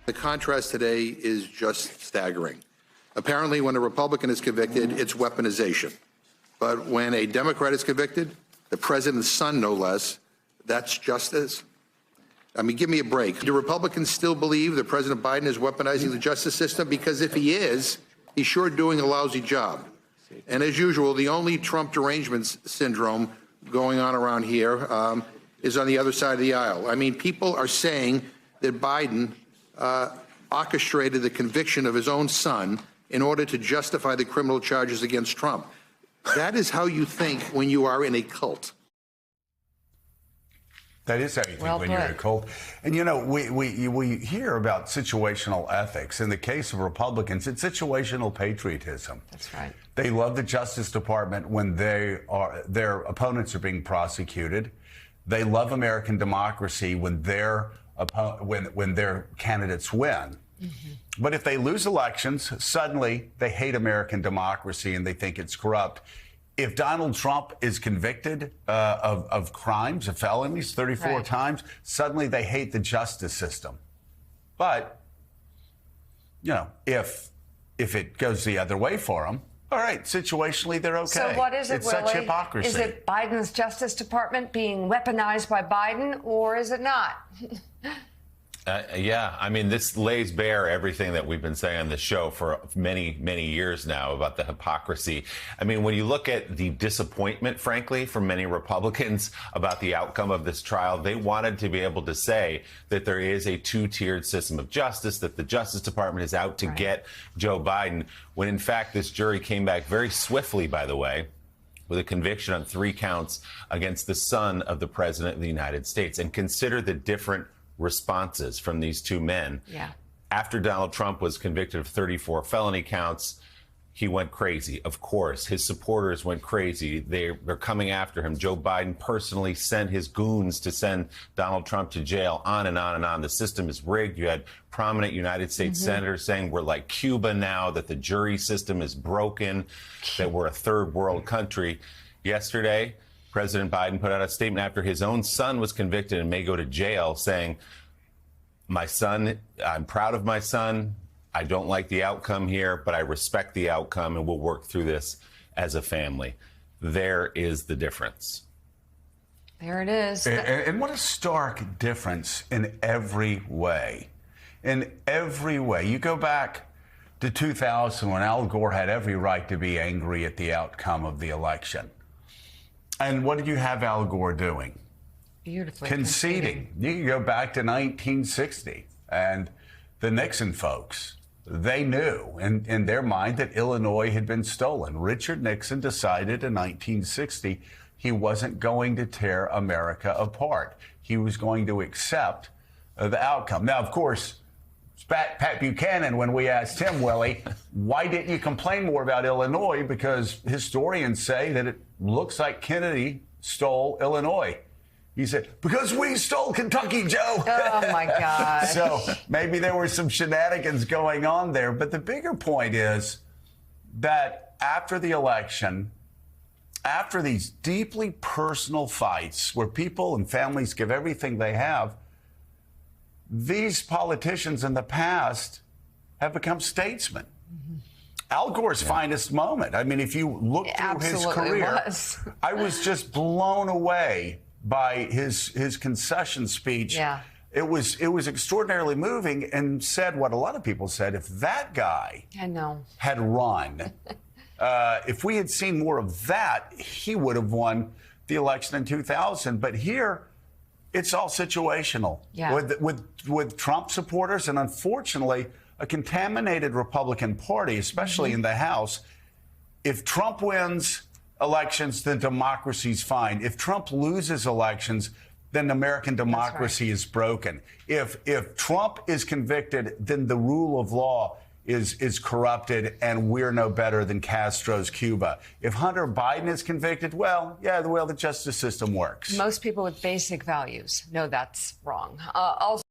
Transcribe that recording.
The contrast today is just staggering. Apparently, when a Republican is convicted, it's weaponization. But when a Democrat is convicted, the president's son, no less, that's justice. I mean, give me a break. Do Republicans still believe that President Biden is weaponizing the justice system? Because if he is, he's sure doing a lousy job. And as usual, the only Trump derangement syndrome going on around here is on the other side of the aisle. I mean, people are saying that Biden orchestrated the conviction of his own son in order to justify the criminal charges against Trump. That is how you think when you are in a cult. That is how you think when you're in a cult. And, you know, we hear about situational ethics. In the case of Republicans, it's situational patriotism. That's right. They love the Justice Department when their opponents are being prosecuted. They love American democracy when their candidates win. Mm-hmm. But if they lose elections, suddenly they hate American democracy and they think it's corrupt. If Donald Trump is convicted of crimes, of felonies, 34 times, suddenly they hate the justice system. But, you know, if it goes the other way for them, all right, situationally they're okay. So what is it, It's Willie? such hypocrisy. Is it Biden's Justice Department being weaponized by Biden, or is it not? Yeah, I mean, this lays bare everything that we've been saying on the show for many, many years now about the hypocrisy. I mean, when you look at the disappointment, frankly, from many Republicans about the outcome of this trial, they wanted to be able to say that there is a two-tiered system of justice, that the Justice Department is out to get Joe Biden, when in fact this jury came back very swiftly, by the way, with a conviction on 3 counts against the son of the President of the United States. And consider the different responses from these two men. Yeah. After Donald Trump was convicted of 34 felony counts, he went crazy. Of course, his supporters went crazy. They're coming after him. Joe Biden personally sent his goons to send Donald Trump to jail, on and on and on. The system is rigged. You had prominent United States senators saying we're like Cuba now, that the jury system is broken, that we're a third world country. Yesterday, President Biden put out a statement after his own son was convicted and may go to jail, saying, my son, I'm proud of my son. I don't like the outcome here, but I respect the outcome, and we'll work through this as a family. There is the difference. There it is. And what a stark difference in every way. In every way. You go back to 2000 when Al Gore had every right to be angry at the outcome of the election. And what did you have Al Gore doing? Beautifully conceding. You can go back to 1960 and the Nixon folks. They knew in their mind that Illinois had been stolen. Richard Nixon decided in 1960 he wasn't going to tear America apart. He was going to accept the outcome. Now, of course, Pat Buchanan, when we asked him, Willie, why didn't you complain more about Illinois? Because historians say that it looks like Kennedy stole Illinois. He said, because we stole Kentucky, Joe. Oh, my God. So maybe there were some shenanigans going on there. But the bigger point is that after the election, after these deeply personal fights where people and families give everything they have, these politicians in the past have become statesmen. Al Gore's finest moment. I mean, if you look through his career, I was just blown away by his concession speech. Yeah. It was extraordinarily moving and said what a lot of people said. If that guy had run, if we had seen more of that, he would have won the election in 2000. But here, it's all situational with Trump supporters and, unfortunately, a contaminated Republican Party, especially in the House. If Trump wins elections, then democracy's fine. If Trump loses elections, then American democracy is broken. If Trump is convicted, then the rule of law is corrupted, and we're no better than Castro's Cuba. If Hunter Biden is convicted, well, yeah, the way the justice system works. Most people with basic values know that's wrong. Also